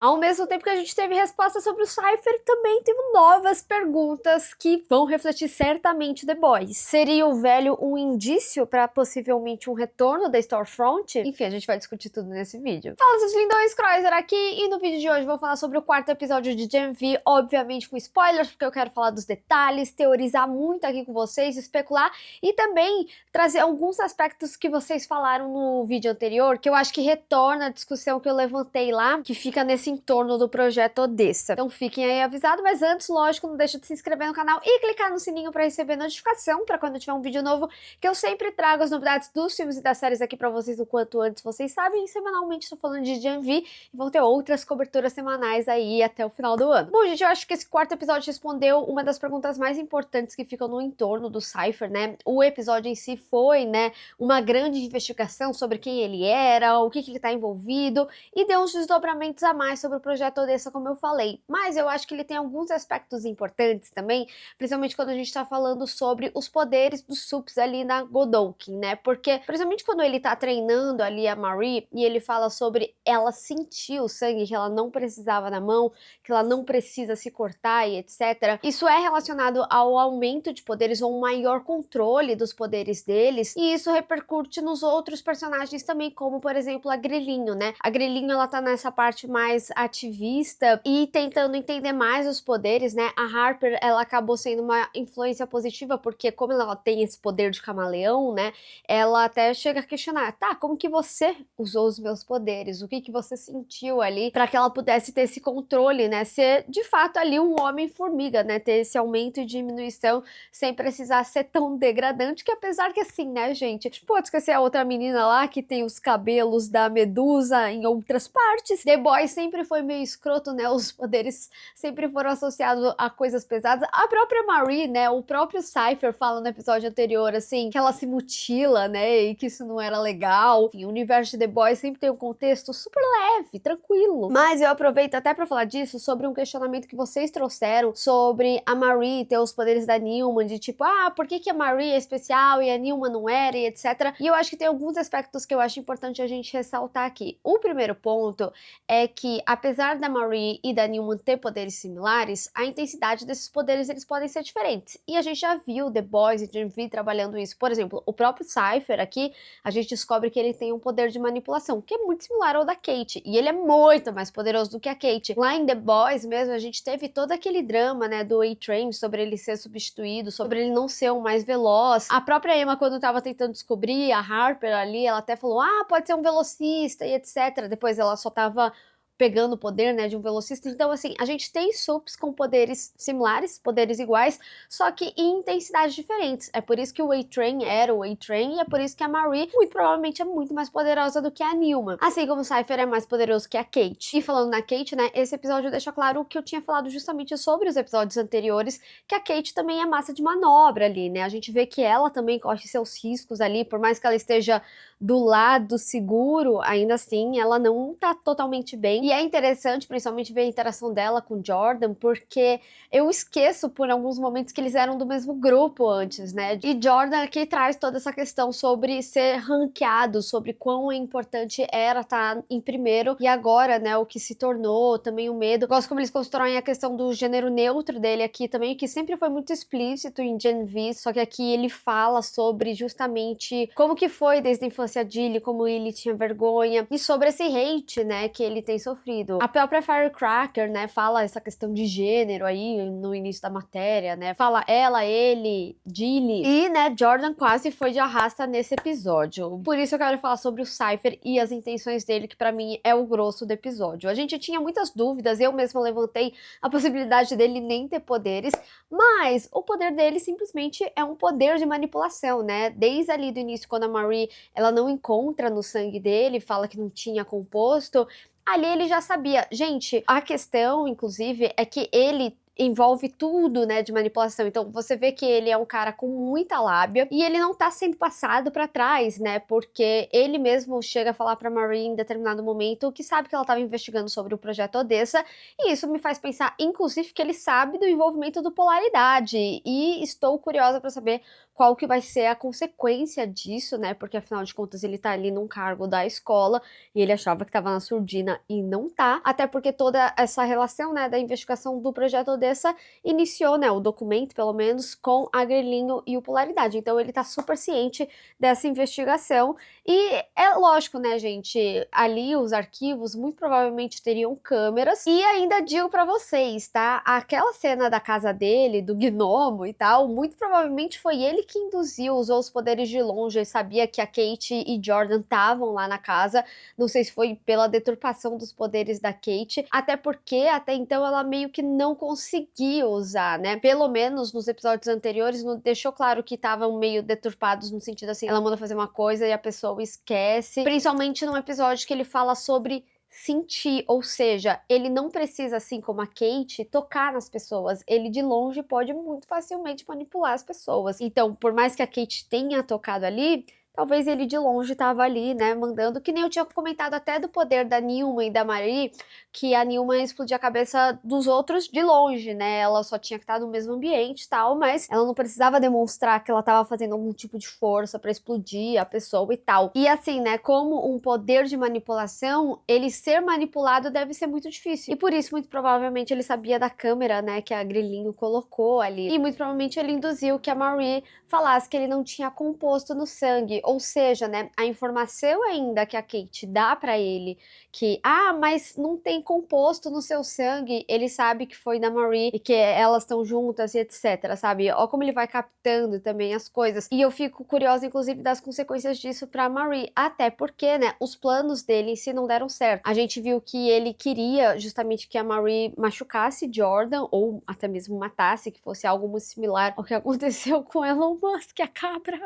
Ao mesmo tempo que a gente teve respostas sobre o Cypher, também teve novas perguntas que vão refletir certamente The Boys. Seria o velho um indício para possivelmente um retorno da Storefront? Enfim, a gente vai discutir tudo nesse vídeo. Fala, seus lindões, Croiser aqui, e no vídeo de hoje vou falar sobre o quarto episódio de Gen V, obviamente com spoilers, porque eu quero falar dos detalhes, teorizar muito aqui com vocês, especular e também trazer alguns aspectos que vocês falaram no vídeo anterior, que eu acho que retorna a discussão que eu levantei lá, que fica nesse em torno do projeto Odessa. Então fiquem aí avisados, mas antes, lógico, não deixa de se inscrever no canal e clicar no sininho para receber notificação para quando tiver um vídeo novo, que eu sempre trago as novidades dos filmes e das séries aqui para vocês o quanto antes, vocês sabem, e semanalmente estou falando de Gen V e vão ter outras coberturas semanais aí até o final do ano. Bom, gente, eu acho que esse quarto episódio respondeu uma das perguntas mais importantes que ficam no entorno do Cypher, né? O episódio em si foi, né, uma grande investigação sobre quem ele era, o que ele tá envolvido, e deu uns desdobramentos a mais sobre o projeto Odessa, como eu falei. Mas eu acho que ele tem alguns aspectos importantes também, principalmente quando a gente tá falando sobre os poderes dos Sups ali na Godolkin, né? Porque, principalmente quando ele tá treinando ali a Marie, e ele fala sobre ela sentir o sangue que ela não precisava na mão, que ela não precisa se cortar e etc. Isso é relacionado ao aumento de poderes ou um maior controle dos poderes deles, e isso repercute nos outros personagens também, como, por exemplo, a Grilinho, né? A Grilinho, ela tá nessa parte mais ativista e tentando entender mais os poderes, né? A Harper, ela acabou sendo uma influência positiva, porque como ela tem esse poder de camaleão, né? Ela até chega a questionar, tá, como que você usou os meus poderes? O que que você sentiu ali para que ela pudesse ter esse controle, né? Ser, de fato, ali um homem-formiga, né? Ter esse aumento e diminuição sem precisar ser tão degradante, que apesar que assim, né, gente? Tipo, pode esquecer a outra menina lá que tem os cabelos da Medusa em outras partes. The Boys sempre foi meio escroto, né? Os poderes sempre foram associados a coisas pesadas. A própria Marie, né? O próprio Cypher fala no episódio anterior, assim, que ela se mutila, né? E que isso não era legal. Enfim, o universo de The Boys sempre tem um contexto super leve, tranquilo. Mas eu aproveito até pra falar disso, sobre um questionamento que vocês trouxeram sobre a Marie ter os poderes da Newman, de tipo, ah, por que a Marie é especial e a Newman não era, e etc. E eu acho que tem alguns aspectos que eu acho importante a gente ressaltar aqui. O primeiro ponto é que, apesar da Marie e da Newman ter poderes similares, a intensidade desses poderes eles podem ser diferentes. E a gente já viu The Boys e Gen V trabalhando isso. Por exemplo, o próprio Cypher aqui, a gente descobre que ele tem um poder de manipulação, que é muito similar ao da Kate. E ele é muito mais poderoso do que a Kate. Lá em The Boys mesmo, a gente teve todo aquele drama, né, do A-Train, sobre ele ser substituído, sobre ele não ser o mais veloz. A própria Emma, quando tava tentando descobrir, a Harper ali, ela até falou, ah, pode ser um velocista e etc. Depois ela só tava pegando o poder, né, de um velocista. Então, assim, a gente tem Sups com poderes similares, poderes iguais, só que em intensidades diferentes. É por isso que o A-Train era o A-Train, e é por isso que a Marie, muito provavelmente, é muito mais poderosa do que a Newman. Assim como o Cypher é mais poderoso que a Kate. E falando na Kate, né, esse episódio deixa claro o que eu tinha falado justamente sobre os episódios anteriores, que a Kate também é massa de manobra ali, né? A gente vê que ela também corre seus riscos ali, por mais que ela esteja do lado seguro, ainda assim, ela não tá totalmente bem. E é interessante, principalmente, ver a interação dela com Jordan, porque eu esqueço por alguns momentos que eles eram do mesmo grupo antes, né? E Jordan aqui traz toda essa questão sobre ser ranqueado, sobre quão importante era estar em primeiro, e agora, né, o que se tornou, também o medo. Gosto como eles constroem a questão do gênero neutro dele aqui também, que sempre foi muito explícito em Gen V, só que aqui ele fala sobre justamente como que foi desde a infância dele, como ele tinha vergonha, e sobre esse hate, né, que ele tem sofrido. A própria Firecracker, né, fala essa questão de gênero aí no início da matéria, né, fala ela, ele, Dilly, e, né, Jordan quase foi de arrasta nesse episódio. Por isso eu quero falar sobre o Cypher e as intenções dele, que pra mim é o grosso do episódio. A gente tinha muitas dúvidas, eu mesma levantei a possibilidade dele nem ter poderes, mas o poder dele simplesmente é um poder de manipulação, né, desde ali do início, quando a Marie, ela não encontra no sangue dele, fala que não tinha composto, ali ele já sabia. Gente, a questão, inclusive, é que ele envolve tudo, né, de manipulação. Então você vê que ele é um cara com muita lábia e ele não tá sendo passado pra trás, né, porque ele mesmo chega a falar pra Marie em determinado momento que sabe que ela tava investigando sobre o projeto Odessa, e isso me faz pensar, inclusive, que ele sabe do envolvimento do Polaridade, e estou curiosa pra saber qual que vai ser a consequência disso, né, porque afinal de contas ele tá ali num cargo da escola e ele achava que tava na surdina e não tá, até porque toda essa relação, né, da investigação do projeto Odessa iniciou, né, o documento, pelo menos, com a Grelhinho e o Polaridade, então ele tá super ciente dessa investigação, e é lógico, né, gente, ali os arquivos muito provavelmente teriam câmeras, e ainda digo pra vocês, tá, aquela cena da casa dele, do gnomo e tal, muito provavelmente foi ele que induziu, usou os poderes de longe, sabia que a Kate e Jordan estavam lá na casa, não sei se foi pela deturpação dos poderes da Kate, até porque até então ela meio que não conseguia usar, né, pelo menos nos episódios anteriores deixou claro que estavam meio deturpados no sentido assim, ela manda fazer uma coisa e a pessoa esquece, principalmente num episódio que ele fala sobre sentir, ou seja, ele não precisa, assim como a Kate, tocar nas pessoas, ele de longe pode muito facilmente manipular as pessoas. Então, por mais que a Kate tenha tocado ali, talvez ele de longe tava ali, né, mandando, que nem eu tinha comentado até do poder da Newman e da Marie, que a Newman explodia a cabeça dos outros de longe, né, ela só tinha que estar no mesmo ambiente e tal, mas ela não precisava demonstrar que ela tava fazendo algum tipo de força pra explodir a pessoa e tal. E assim, né, como um poder de manipulação, ele ser manipulado deve ser muito difícil. E por isso, muito provavelmente, ele sabia da câmera, né, que a Grelhinho colocou ali. E muito provavelmente ele induziu que a Marie falasse que ele não tinha composto no sangue, ou seja, né, a informação ainda que a Kate dá pra ele, que, mas não tem composto no seu sangue, ele sabe que foi da Marie e que elas estão juntas e etc, sabe? Ó como ele vai captando também as coisas. E eu fico curiosa, inclusive, das consequências disso pra Marie, até porque, né, os planos dele em si não deram certo. A gente viu que ele queria justamente que a Marie machucasse Jordan, ou até mesmo matasse, que fosse algo muito similar ao que aconteceu com Elon Musk, a cabra.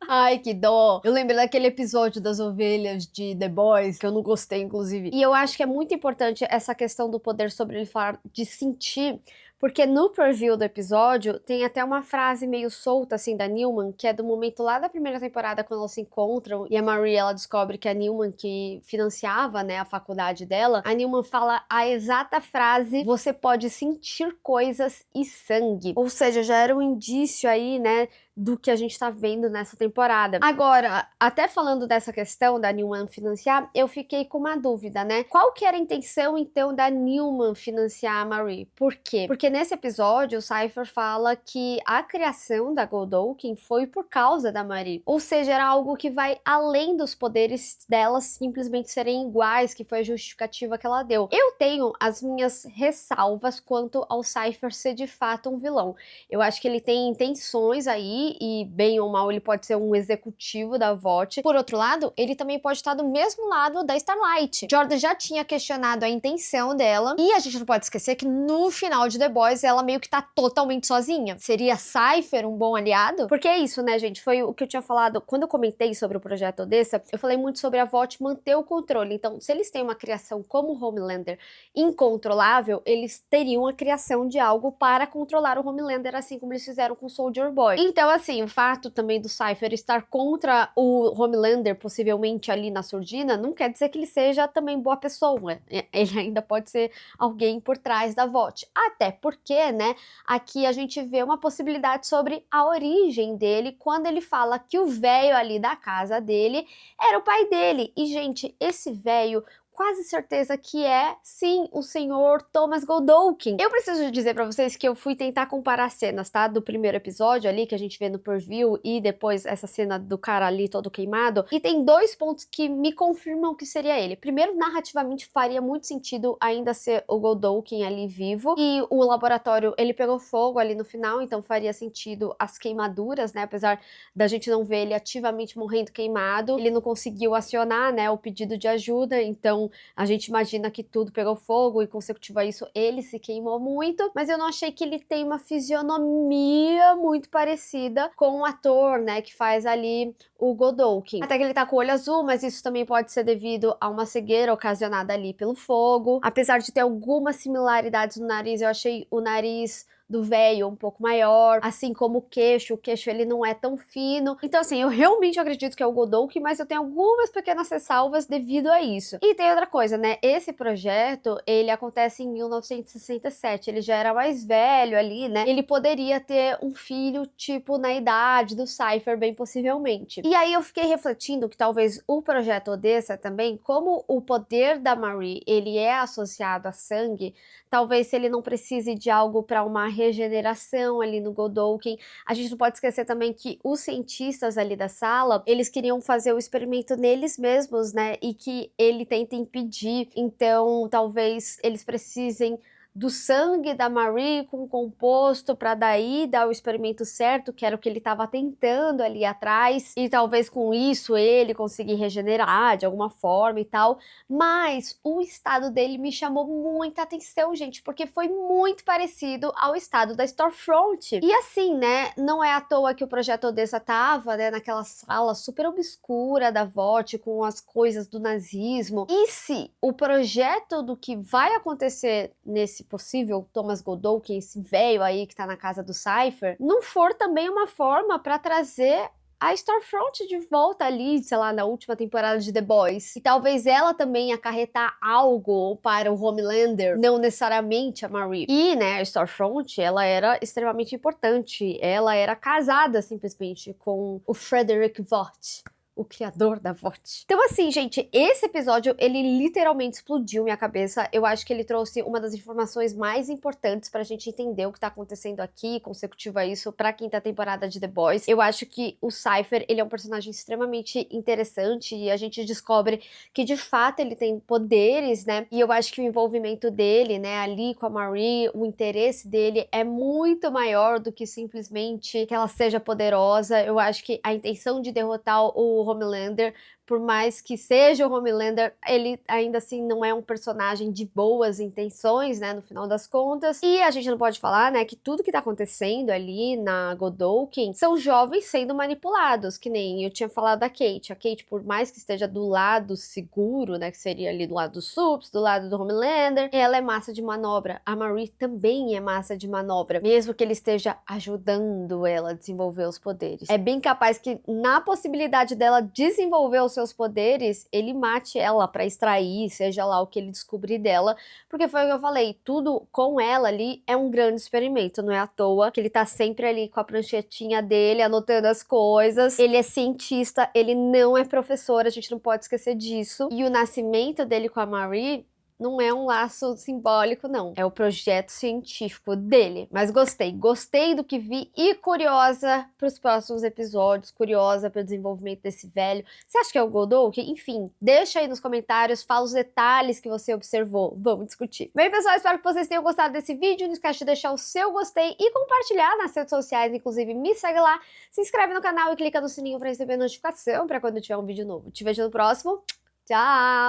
Ai, que dó. Eu lembrei daquele episódio das ovelhas de The Boys, que eu não gostei, inclusive. E eu acho que é muito importante essa questão do poder sobre ele falar de sentir, porque no preview do episódio tem até uma frase meio solta, assim, da Newman, que é do momento lá da primeira temporada, quando elas se encontram, e a Marie, ela descobre que a Newman que financiava, né, a faculdade dela, a Newman fala a exata frase: você pode sentir coisas e sangue. Ou seja, já era um indício aí, né, do que a gente tá vendo nessa temporada. Agora, até falando dessa questão da Newman financiar, eu fiquei com uma dúvida, né? Qual que era a intenção, então, da Newman financiar a Marie? Por quê? Porque nesse episódio, o Cypher fala que a criação da Godolphin foi por causa da Marie. Ou seja, era algo que vai além dos poderes delas simplesmente serem iguais, que foi a justificativa que ela deu. Eu tenho as minhas ressalvas quanto ao Cypher ser de fato um vilão. Eu acho que ele tem intenções aí, e bem ou mal ele pode ser um executivo da VOT. Por outro lado, ele também pode estar do mesmo lado da Starlight. Jordan já tinha questionado a intenção dela, e a gente não pode esquecer que no final de The Boys ela meio que tá totalmente sozinha. Seria Cypher um bom aliado? Porque é isso, né, gente? Foi o que eu tinha falado quando eu comentei sobre o projeto Odessa. Eu falei muito sobre a VOT manter o controle. Então, se eles têm uma criação como Homelander incontrolável, eles teriam a criação de algo para controlar o Homelander, assim como eles fizeram com Soldier Boy. Então, assim, o fato também do Cypher estar contra o Homelander, possivelmente ali na surdina, não quer dizer que ele seja também boa pessoa. Ele ainda pode ser alguém por trás da VOT. Até porque, né, aqui a gente vê uma possibilidade sobre a origem dele, quando ele fala que o velho ali da casa dele era o pai dele. E, gente, esse velho, quase certeza que é, sim, o senhor Thomas Godolphin. Eu preciso dizer pra vocês que eu fui tentar comparar cenas, tá? Do primeiro episódio ali, que a gente vê no preview, e depois essa cena do cara ali todo queimado, e tem dois pontos que me confirmam que seria ele. Primeiro, narrativamente faria muito sentido ainda ser o Godolphin ali vivo, e o laboratório, ele pegou fogo ali no final, então faria sentido as queimaduras, né? Apesar da gente não ver ele ativamente morrendo queimado, ele não conseguiu acionar, né, o pedido de ajuda, então então a gente imagina que tudo pegou fogo e consecutivo a isso ele se queimou muito, mas eu não achei que ele tem uma fisionomia muito parecida com o ator, né, que faz ali o Godolkin. Até que ele tá com o olho azul, mas isso também pode ser devido a uma cegueira ocasionada ali pelo fogo. Apesar de ter algumas similaridades no nariz, eu achei o nariz do velho um pouco maior, assim como o queixo ele não é tão fino. Então assim, eu realmente acredito que é o Godolkin, mas eu tenho algumas pequenas ressalvas devido a isso. E tem outra coisa, né, esse projeto, ele acontece em 1967, ele já era mais velho ali, né, ele poderia ter um filho, tipo, na idade do Cypher, bem possivelmente. E aí eu fiquei refletindo que talvez o projeto Odessa também, como o poder da Marie, ele é associado a sangue, talvez se ele não precise de algo para uma regeneração ali no Godolkin. A gente não pode esquecer também que os cientistas ali da sala, eles queriam fazer o experimento neles mesmos, né, e que ele tenta impedir, então talvez eles precisem do sangue da Marie com composto para daí dar o experimento certo, que era o que ele estava tentando ali atrás, e talvez com isso ele conseguir regenerar de alguma forma e tal, mas o estado dele me chamou muita atenção, gente, porque foi muito parecido ao estado da Stormfront. E assim, né, não é à toa que o Projeto Odessa tava, né, naquela sala super obscura da VOT, com as coisas do nazismo. E se o projeto do que vai acontecer nesse possível Thomas Godolkin, esse velho aí que tá na casa do Cypher, não for também uma forma para trazer a Stormfront de volta ali, sei lá, na última temporada de The Boys. E talvez ela também acarretar algo para o Homelander, não necessariamente a Marie. E, né, a Stormfront, ela era extremamente importante. Ela era casada, simplesmente, com o Frederick Vought, o criador da VOT. Então assim, gente, esse episódio, ele literalmente explodiu minha cabeça. Eu acho que ele trouxe uma das informações mais importantes pra gente entender o que tá acontecendo aqui, consecutivo a isso, pra quinta temporada de The Boys. Eu acho que o Cypher, ele é um personagem extremamente interessante e a gente descobre que, de fato, ele tem poderes, né? E eu acho que o envolvimento dele, né, ali com a Marie, o interesse dele é muito maior do que simplesmente que ela seja poderosa. Eu acho que a intenção de derrotar o Homelander, por mais que seja o Homelander, ele ainda assim não é um personagem de boas intenções, né, no final das contas. E a gente não pode falar, né, que tudo que tá acontecendo ali na Godolkin são jovens sendo manipulados, que nem eu tinha falado da Kate. A Kate, por mais que esteja do lado seguro, né, que seria ali do lado dos Supes, do lado do Homelander, ela é massa de manobra. A Marie também é massa de manobra, mesmo que ele esteja ajudando ela a desenvolver os poderes. É bem capaz que, na possibilidade dela desenvolver os seus poderes, ele mate ela pra extrair, seja lá o que ele descobrir dela, porque foi o que eu falei, tudo com ela ali é um grande experimento, não é à toa que ele tá sempre ali com a pranchetinha dele, anotando as coisas. Ele é cientista, ele não é professor, a gente não pode esquecer disso. E o nascimento dele com a Marie não é um laço simbólico, não. É o projeto científico dele. Mas gostei do que vi e curiosa pros próximos episódios, curiosa pelo desenvolvimento desse velho. Você acha que é o Godolkin? Enfim, deixa aí nos comentários, fala os detalhes que você observou. Vamos discutir. Bem, pessoal, espero que vocês tenham gostado desse vídeo. Não esquece de deixar o seu gostei e compartilhar nas redes sociais, inclusive me segue lá, se inscreve no canal e clica no sininho para receber notificação para quando tiver um vídeo novo. Te vejo no próximo. Tchau!